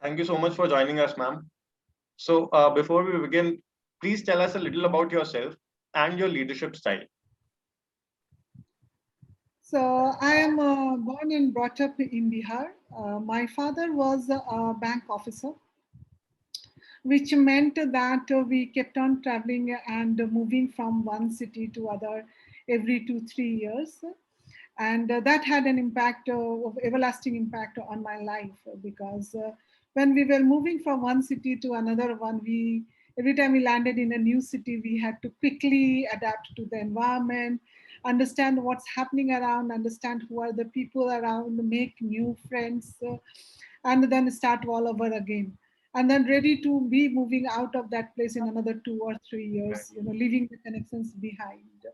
Thank you so much for joining us, ma'am. So, before we begin, please tell us a little about yourself and your leadership style. So I am born and brought up in Bihar. My father was a bank officer, which meant that we kept on traveling and moving from one city to other every 2 3 years, and that had an impact of everlasting impact on my life because when we were moving from one city to another one, we every time we landed in a new city, we had to quickly adapt to the environment, understand what's happening around, understand who are the people around, make new friends, and then start all over again, and then ready to be moving out of that place in another 2 or 3 years, leaving the connections behind.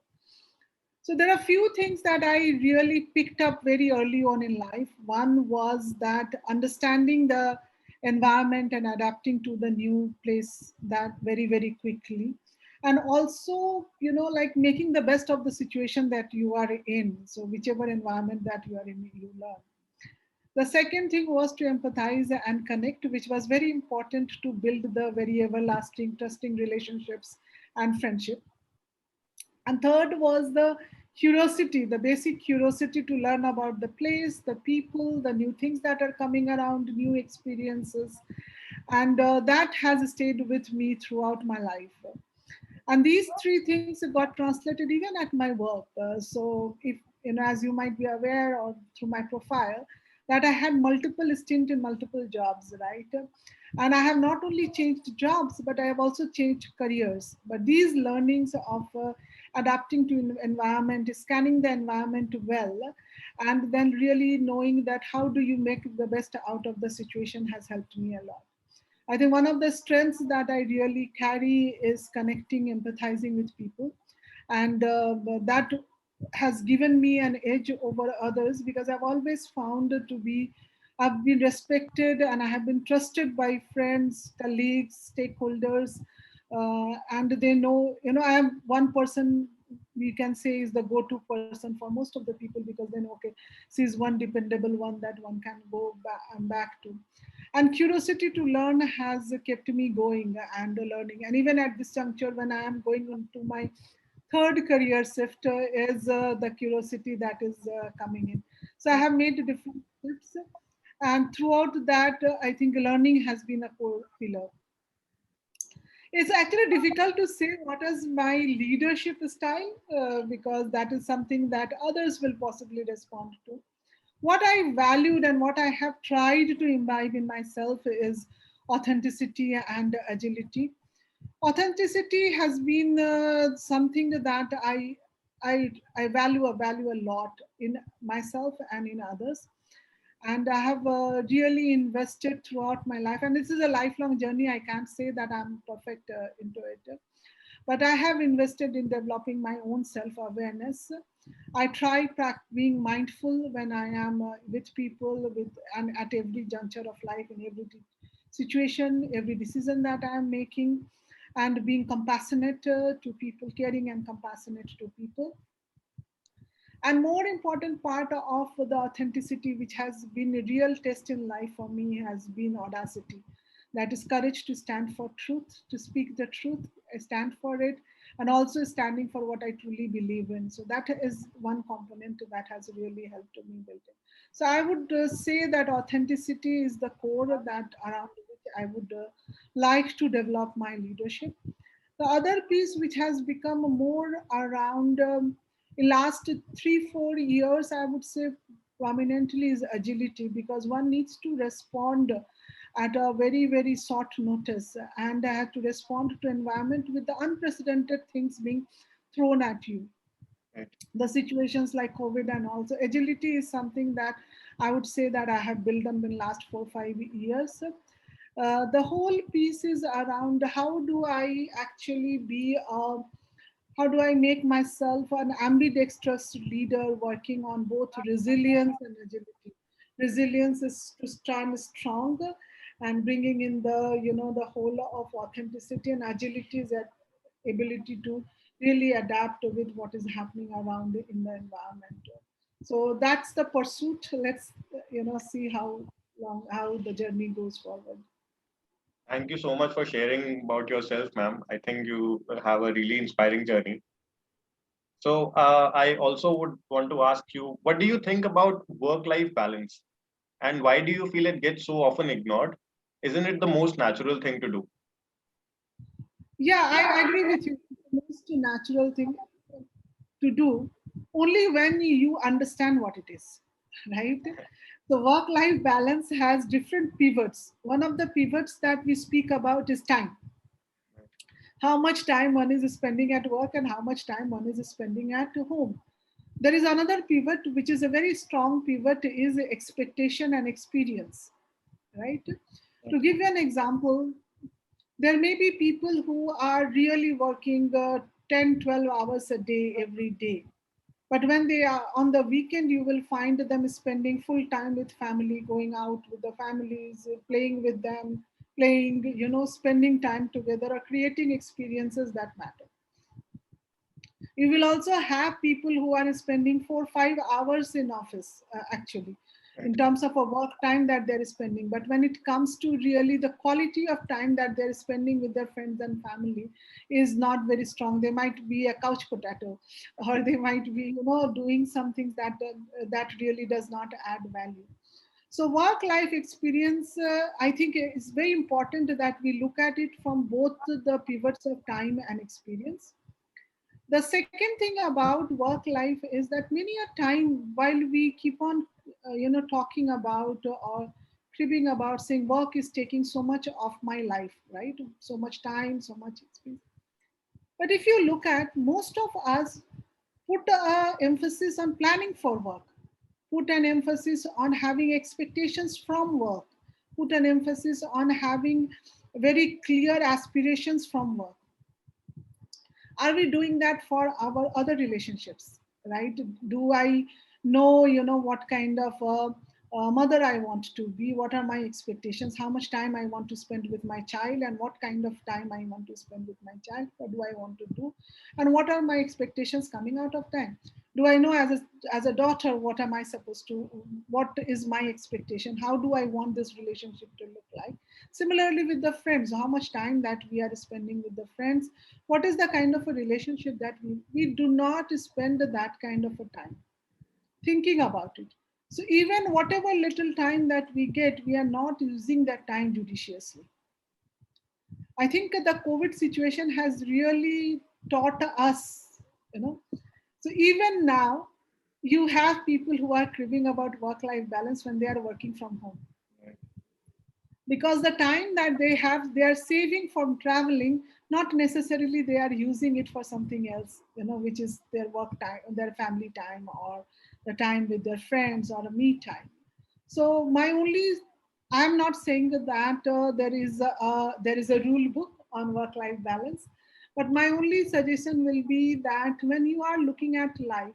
So there are few things that I really picked up very early on in life. One was that understanding the environment and adapting to the new place that very, very quickly. And also, like making the best of the situation that you are in. So whichever environment that you are in, you learn. The second thing was to empathize and connect, which was very important to build the very everlasting, trusting relationships and friendship. And third was the curiosity, the basic curiosity to learn about the place, the people, the new things that are coming around, new experiences. And that has stayed with me throughout my life. And these three things got translated even at my work. So if, as you might be aware or through my profile, that I had multiple stint in multiple jobs, right? And I have not only changed jobs, but I have also changed careers. But these learnings of adapting to environment, scanning the environment well, and then really knowing that how do you make the best out of the situation has helped me a lot. I think one of the strengths that I really carry is connecting, empathizing with people. And that has given me an edge over others because I've always found it to be, I've been respected and I have been trusted by friends, colleagues, stakeholders. And they know, I am one person we can say is the go-to person for most of the people because they know, okay, she's one dependable one that one can go back to. And curiosity to learn has kept me going and learning. And even at this juncture, when I am going into my third career shift, is the curiosity that is coming in. So I have made different shifts, and throughout that, I think learning has been a core pillar. It's actually difficult to say what is my leadership style because that is something that others will possibly respond to. What I valued and what I have tried to imbibe in myself is authenticity and agility. Authenticity has been something that I value a lot in myself and in others, and I have really invested throughout my life. And this is a lifelong journey. I can't say that I'm perfect into it, but I have invested in developing my own self-awareness. I try being mindful when I am with people, with and at every juncture of life, in every situation, every decision that I am making, and being compassionate to people, caring and compassionate to people. And more important part of the authenticity, which has been a real test in life for me, has been audacity. That is courage to stand for truth, to speak the truth, stand for it, and also standing for what I truly believe in. So that is one component that has really helped me build it. So I would say that authenticity is the core that around which I would like to develop my leadership. The other piece which has become more around in last 3 4 years, I would say prominently is agility, because one needs to respond at a very very short notice, and I have to respond to environment with the unprecedented things being thrown at you, Right. the situations like COVID. And also agility is something that I would say that I have built up in last 4 5 years. The whole piece is around how do I actually be a, how do I make myself an ambidextrous leader working on both resilience and agility. Resilience is to stand strong and bringing in the, the whole of authenticity, and agility is that ability to really adapt with what is happening around in the environment. So that's the pursuit. Let's, see how. how the journey goes forward. Thank you so much for sharing about yourself, ma'am. I think you have a really inspiring journey. So, I also would want to ask you, what do you think about work-life balance, and why do you feel it gets so often ignored? Isn't it the most natural thing to do? Yeah, I agree with you. It's the most natural thing to do only when you understand what it is, right? So work life balance has different pivots. One of the pivots that we speak about is time. How much time one is spending at work and how much time one is spending at home. There is another pivot which is a very strong pivot is expectation and experience, right? To give you an example, there may be people who are really working 10 12 hours a day every day, but when they are on the weekend you will find them spending full time with family, going out with the families, playing with them, playing, spending time together or creating experiences that matter. You will also have people who are spending 4 5 hours in office, actually, in Right. terms of a work time that they're spending. But when it comes to really the quality of time that they're spending with their friends and family is not very strong. They might be a couch potato, or they might be, doing some things that really does not add value. So work life experience, I think, is very important that we look at it from both the pivots of time and experience. The second thing about work life is that many a time while we keep on talking about or cribbing about saying work is taking so much of my life, right? So much time, so much experience. But if you look at, most of us put a emphasis on planning for work, put an emphasis on having expectations from work, put an emphasis on having very clear aspirations from work. Are we doing that for our other relationships, right? Do I know, what kind of mother I want to be, what are my expectations, how much time I want to spend with my child, and what kind of time I want to spend with my child, what do I want to do, and what are my expectations coming out of time? Do I know, as a daughter, what am I supposed to, what is my expectation, how do I want this relationship to look like? Similarly with the friends, how much time that we are spending with the friends, what is the kind of a relationship that we do not spend that kind of a time thinking about it. So even whatever little time that we get, we are not using that time judiciously. I think the COVID situation has really taught us, you know so even now you have people who are cribbing about work life balance when they are working from home, Right. because the time that they have, they are saving from traveling, not necessarily they are using it for something else, which is their work time, their family time, or the time with their friends, or a me time. So my only, I'm not saying that there is a rule book on work life balance, but my only suggestion will be that when you are looking at life,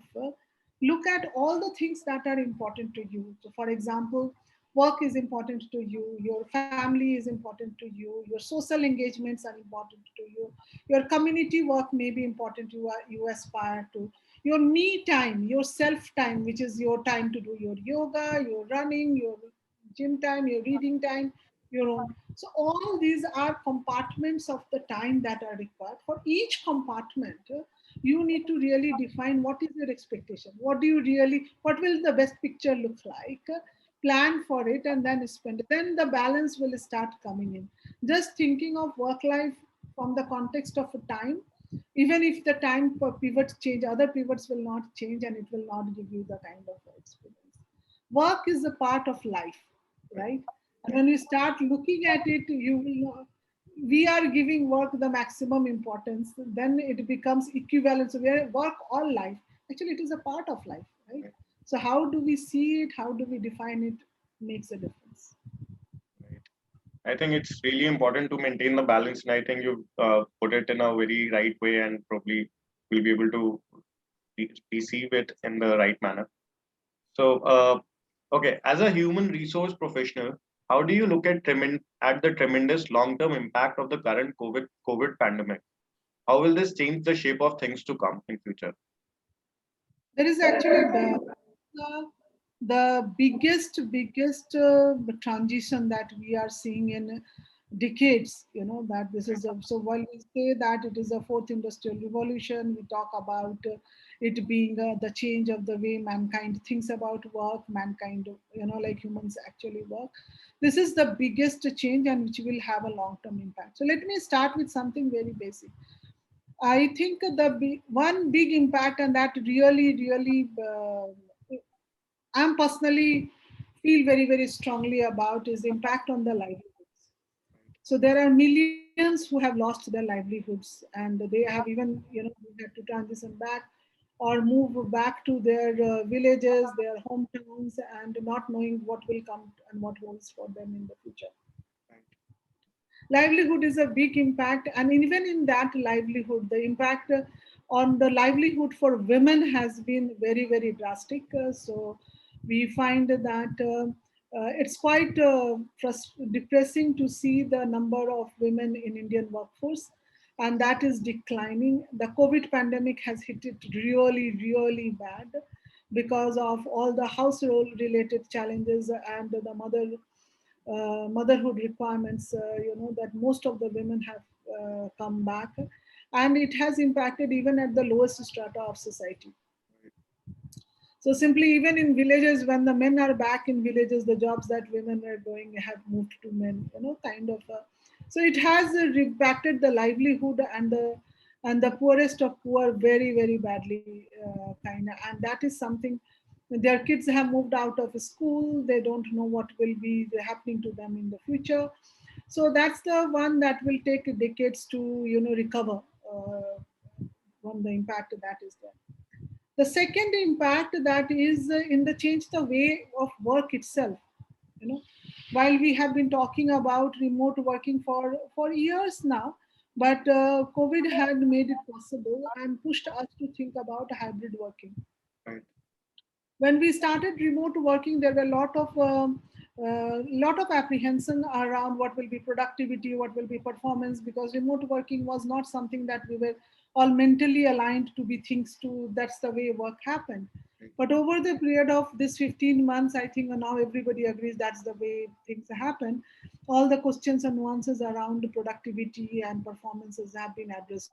look at all the things that are important to you. So for example, work is important to you, your family is important to you, your social engagements are important to you, your community work may be important, you aspire to, your me time, your self time, which is your time to do your yoga, your running, your gym time, your reading time, your own. So all these are compartments of the time that are required. For each compartment, you need to really define what is your expectation. What do you really, what will the best picture look like? Plan for it and then spend it. Then the balance will start coming in. Just thinking of work life from the context of a time, even if the time for pivots change, other pivots will not change and it will not give you the kind of experience. Work is a part of life, right? And Right. when you start looking at it, you will know we are giving work the maximum importance, then it becomes equivalent. So we are work all life. Actually, it is a part of life, right? Right. So how do we see it? How do we define it? Makes a difference. Right. I think it's really important to maintain the balance, and I think you put it in a very right way, and probably will be able to receive it in the right manner. So, okay, as a human resource professional, how do you look at at the tremendous long-term impact of the current COVID pandemic? How will this change the shape of things to come in future? There is actually the biggest transition that we are seeing in decades, that this is so while we say that it is a fourth industrial revolution, we talk about it being the change of the way mankind thinks about work, mankind, like humans actually work. This is the biggest change and which will have a long term impact. So let me start with something very basic. I think one big impact, and that really I'm personally feel very strongly about, is the impact on the livelihoods. So there are millions who have lost their livelihoods, and they have even had to transition back or move back to their villages, their hometowns, and not knowing what will come and what holds for them in the future. Right. Livelihood is a big impact, and even in that livelihood, the impact on the livelihood for women has been very drastic. So we find that it's quite depressing to see the number of women in Indian workforce, and that is declining. The COVID pandemic has hit it really bad because of all the household related challenges and the motherhood requirements, that most of the women have come back, and it has impacted even at the lowest strata of society. Right. So simply, even in villages, when the men are back in villages, the jobs that women are doing have moved to men. Kind of. So it has impacted the livelihood and the poorest of poor very badly, kind of. And that is something. Their kids have moved out of school. They don't know what will be happening to them in the future. So that's the one that will take decades to recover from the impact that is there. The second impact that is in the change the way of work itself. You know, while we have been talking about remote working for years now, but COVID had made it possible and pushed us to think about hybrid working. Right. When we started remote working, there were a lot of apprehension around what will be productivity, what will be performance, because remote working was not something that we were all mentally aligned to be things to. That's the way work happened. Right. But over the period of this 15 months, I think now everybody agrees that's the way things happen. All the questions and nuances around productivity and performances have been addressed.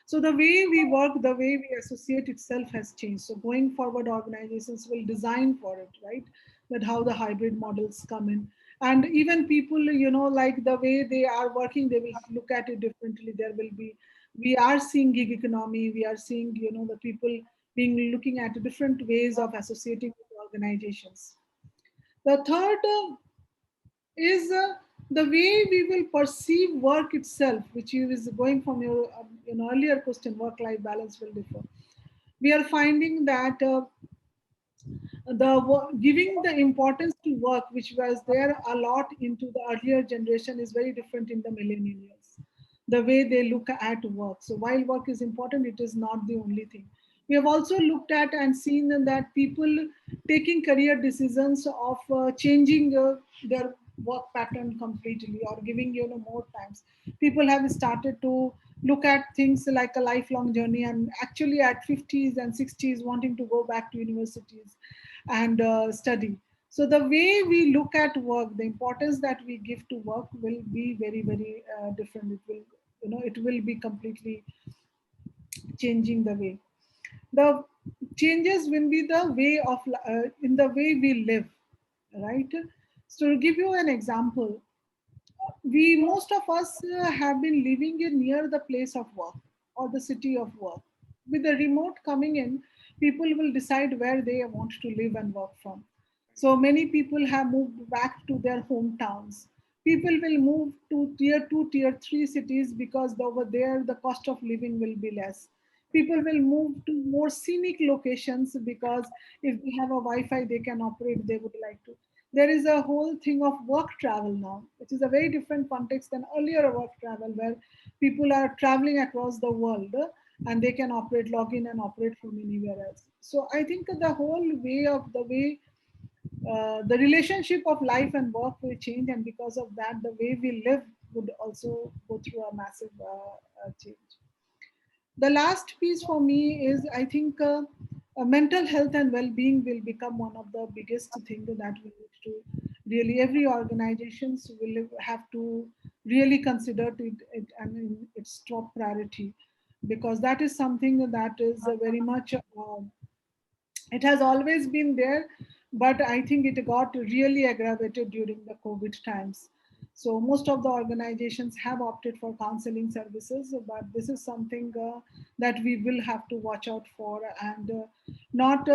So the way we work, the way we associate itself has changed. So going forward, organizations will design for it, right? That how the hybrid models come in. And even people, like the way they are working, they will look at it differently. We are seeing gig economy, we are seeing, the people being looking at different ways of associating with organizations. The third is the way we will perceive work itself, which is going from your earlier question, work-life balance will differ. We are finding that giving the importance to work, which was there a lot into the earlier generation, is very different in the millennials. The way they look at work. So while work is important, it is not the only thing. We have also looked at and seen that people taking career decisions of changing their work pattern completely or giving more times. People have started to look at things like a lifelong journey, and actually at 50s and 60s wanting to go back to universities and study. So the way we look at work, the importance that we give to work will be very different. It will, it will be completely changing the way. The changes will be the way of in the way we live, right? So to give you an example, we most of us have been living in near the place of work or the city of work. With the remote coming in, people will decide where they want to live and work from. So many people have moved back to their hometowns. People will move to tier 2, tier 3 cities because over there the cost of living will be less. People will move to more scenic locations because if they have a Wi-Fi they can operate, they would like to. There is a whole thing of work travel now, which is a very different context than earlier work travel, where people are traveling across the world and they can operate, log in and operate from anywhere else. So I think the whole way the relationship of life and work will change, and because of that, the way we live would also go through a massive change. The last piece for me is, I think, mental health and well-being will become one of the biggest thing that we need to really, every organizations will have to really consider it and in its top priority, because that is something that is very much it has always been there, but I think it got really aggravated during the COVID times. So most of the organizations have opted for counseling services, but this is something that we will have to watch out for, and not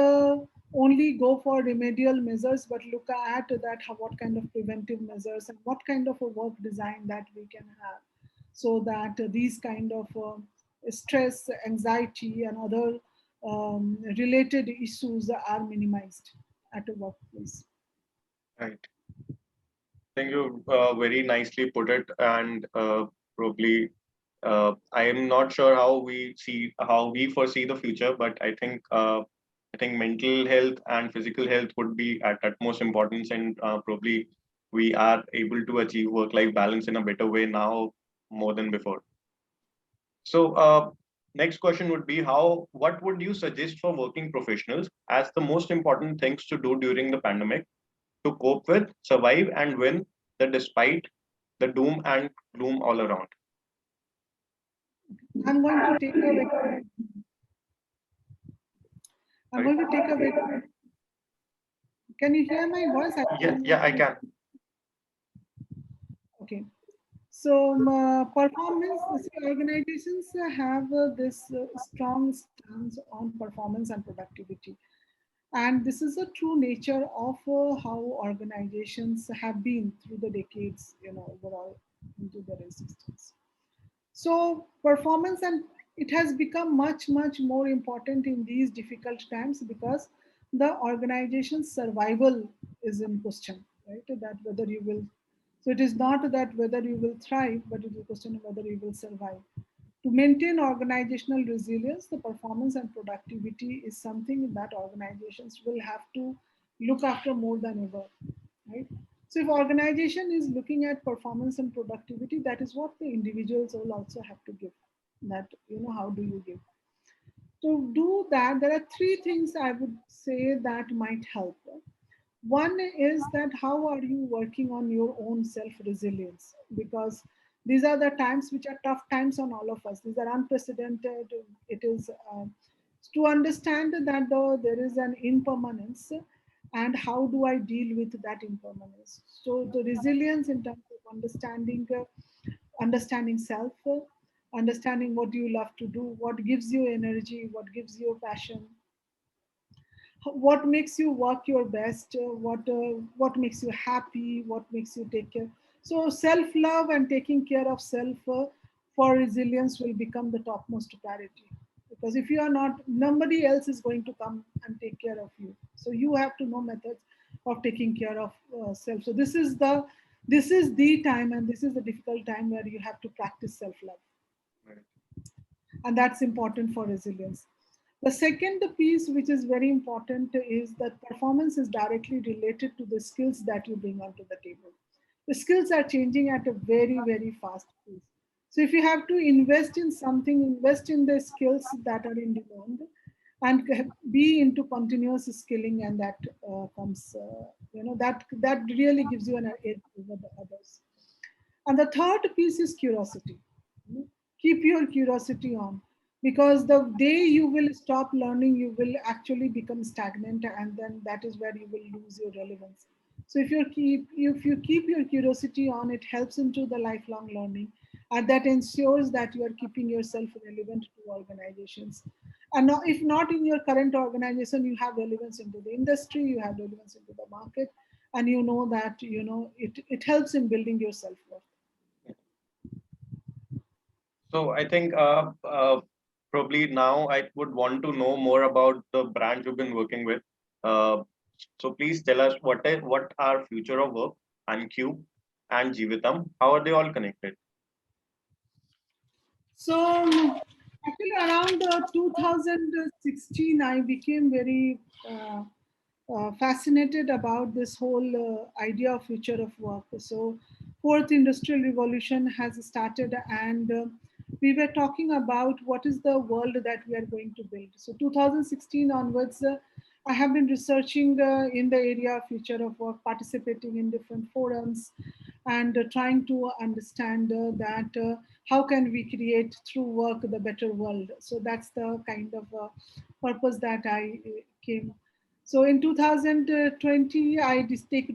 only go for remedial measures, but look at that what kind of preventive measures and what kind of a work design that we can have, so that these kind of stress, anxiety, and other related issues are minimized at a workplace. Right. I think you very nicely put it, and probably I am not sure how we foresee the future, but I think mental health and physical health would be at utmost importance, and probably we are able to achieve work-life balance in a better way now more than before. So, next question would be what would you suggest for working professionals as the most important things to do during the pandemic to cope with, survive, and win the despite the doom and gloom all around? I'm going to take a I'm Sorry? going to take a very, can you hear my voice? Yeah, yeah, I can. Okay. So performance, see, organizations have this strong stance on performance and productivity. And this is a true nature of how organizations have been through the decades, overall into their existence. So performance, and it has become much, much more important in these difficult times, because the organization's survival is in question, right? That whether you will, so it is not that whether you will thrive, but it is a question of whether you will survive. To maintain organizational resilience, the performance and productivity is something that organizations will have to look after more than ever, right? So if organization is looking at performance and productivity, that is what the individuals will also have to give. That, how do you give? To do that, there are three things I would say that might help. One is that how are you working on your own self resilience? Because these are the times which are tough times on all of us. These are unprecedented. It is to understand that there is an impermanence, and how do I deal with that impermanence? So the resilience in terms of understanding self, understanding what you love to do, what gives you energy, what gives you passion, what makes you work your best, what makes you happy, what makes you take care. So self love and taking care of self for resilience will become the topmost priority, because if you are not, nobody else is going to come and take care of you, so you have to know methods of taking care of self. So this is the time, and this is the difficult time where you have to practice self love, Right. and that's important for resilience. The second piece, which is very important, is that performance is directly related to the skills that you bring onto the table. The skills are changing at a very, very fast pace. So if you have to invest in something, invest in the skills that are in demand, and be into continuous skilling, and that comes, that really gives you an edge over the others. And the third piece is curiosity. Keep your curiosity on, because the day you will stop learning, you will actually become stagnant, and then that is where you will lose your relevance. So if you keep your curiosity on, it helps into the lifelong learning, and that ensures that you are keeping yourself relevant to organizations. And now, if not in your current organization, you have relevance into the industry, you have relevance into the market, and you know that it helps in building your self-worth. So I think probably now I would want to know more about the brand you've been working with. Uh, so please tell us what are Future of Work and Cube and Jeevitam? How are they all connected? So actually, around 2016, I became very fascinated about this whole idea of future of work. So, fourth industrial revolution has started, and we were talking about what is the world that we are going to build. So 2016 onwards, I have been researching in the area of future of work, participating in different forums, and trying to understand that how can we create through work the better world. So that's the kind of purpose that I came. So in 2020, I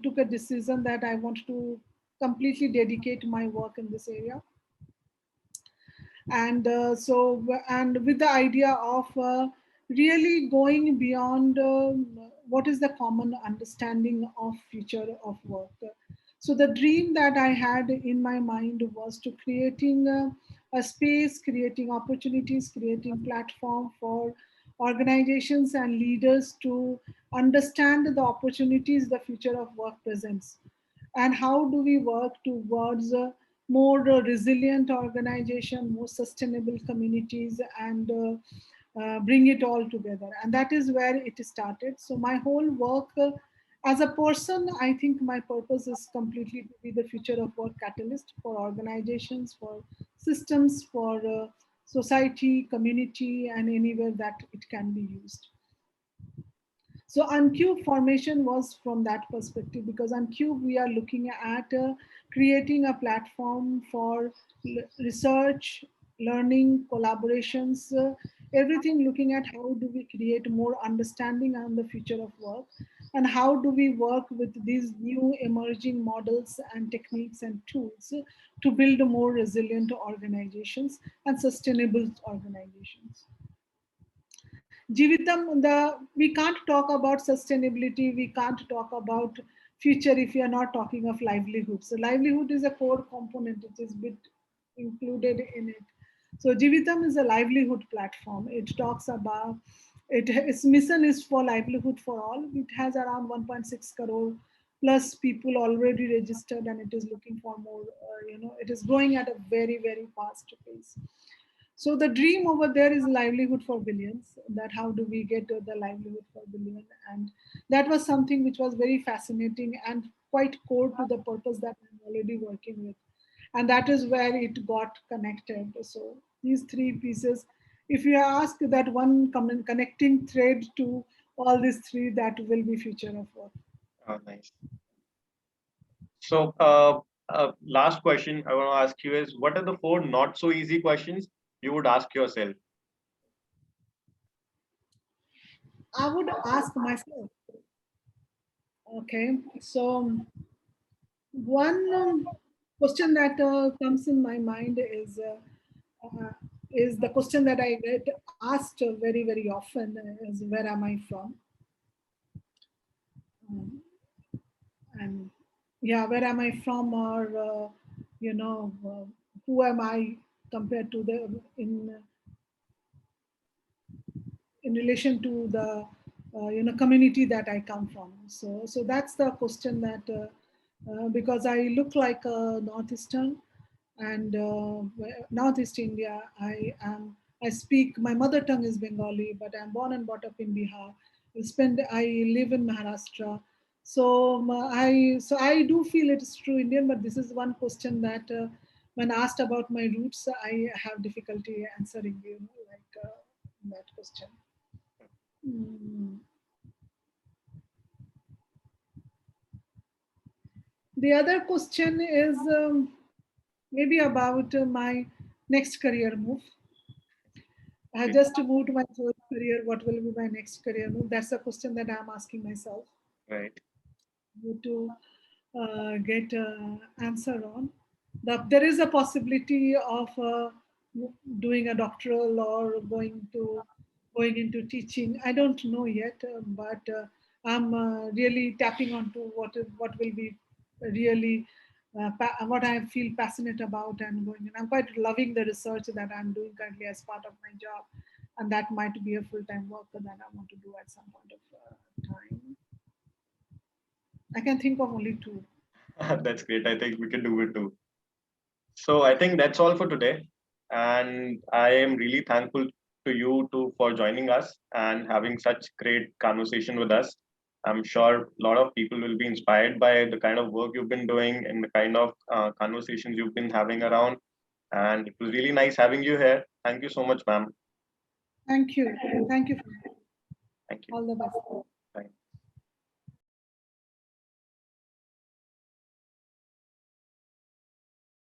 took a decision that I want to completely dedicate my work in this area. And and with the idea of really going beyond what is the common understanding of future of work. So the dream that I had in my mind was to creating a space, creating opportunities, creating platform for organizations and leaders to understand the opportunities the future of work presents, and how do we work towards more resilient organization, more sustainable communities, and bring it all together. And that is where it started. So my whole work as a person, I think my purpose is completely to be the future of work catalyst for organizations, for systems, for society, community, and anywhere that it can be used. So Uncube formation was from that perspective, because Uncube we are looking at creating a platform for research, learning, collaborations, everything looking at how do we create more understanding on the future of work, and how do we work with these new emerging models and techniques and tools to build more resilient organizations and sustainable organizations. Jeevitam, we can't talk about sustainability, we can't talk about future if we are not talking of livelihood. So livelihood is a core component, it is bit included in it. So Jeevitam is a livelihood platform. It talks about its mission is for livelihood for all. It has around 1.6 crore plus people already registered, and it is looking for more. It is growing at a very very fast pace. So the dream over there is livelihood for billions. That how do we get to the livelihood for billion? And that was something which was very fascinating and quite core to the purpose that I'm already working with. And that is where it got connected. So these three pieces, if you ask that one common connecting thread to all these three, that will be future of work. Nice. So, last question I want to ask you is, what are the four not so easy questions you would ask yourself? I would ask myself, okay, so one question that comes in my mind is the question that I get asked very very often is where am I from? Um, and yeah, where am I from, or you know, who am I compared to the in relation to the community that I come from. So that's the question that because I look like a northeastern, and Northeast India. I speak, my mother tongue is Bengali, but I'm born and brought up in Bihar. I live in Maharashtra. So I do feel it is true Indian, but this is one question that when asked about my roots, I have difficulty answering like that question. Mm. The other question is maybe about my next career move. I have just moved my third career. What will be my next career move? That's a question that I'm asking myself Right. to get answer on. There is a possibility of doing a doctoral or going into teaching. I don't know yet, but I'm really tapping onto what will be really what I feel passionate about and going. And I'm quite loving the research that I'm doing currently as part of my job, and that might be a full-time work that I want to do at some point of time. I can think of only two. That's great. I think we can do it too. So I think that's all for today. And I am really thankful to you too for joining us and having such great conversation with us. I'm sure a lot of people will be inspired by the kind of work you've been doing and the kind of conversations you've been having around. And it was really nice having you here. Thank you so much, ma'am. Thank you. Thank you. Thank you. All the best.